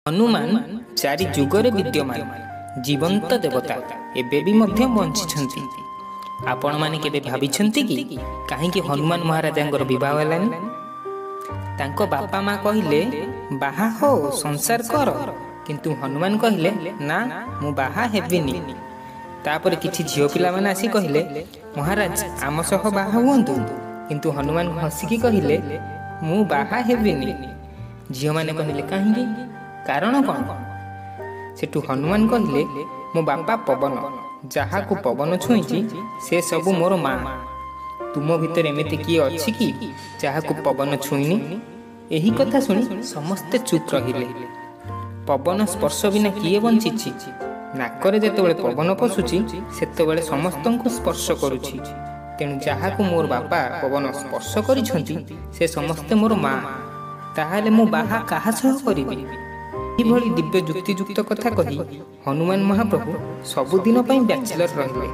हनुमान चारि जुगरे विद्यमान जीवंत देवता एबे भी मध्य बंचिछंती। आपण माने केबे भाबिछंती कि काहेकि हनुमान महाराजांकर विवाह हेलानी? तांको बापा माँ कहिले बाहा हो संसार कर, किंतु हनुमान कहिले ना मु बाहा हेबिनी। तापर किछि झियो पिला माने आसी कहिले महाराज आम सह बाहा हुअन्तु, किंतु हनुमान हसिकी कहिले मु बाहा हेबिनी। झियो माने कहिले काहेकि कारण कौन? सेठू हनुमान कहिले मो बापा पवन, जहा को पवन छुईची से सबु मोर माँ। तुम भितर एमिति किए अछि कि जहा को पवन छुईनी? एही कथा सुनी समस्ते चुप रहिले। पवन स्पर्श बिना किए बंचिछि? नाकरे जेतेबेले पवन पशुची सेतेबेले समस्तंको स्पर्श करूछि। तेणु जहा को मोर बापा पवन स्पर्श करिछंती से समस्ते मोर माँ। ताहाले मो बाहा काहा सह करिबि? दिव्य जुक्तियुक्त कथा कही हनुमान महाप्रभु सबुदिन ब्याचलर रहिले।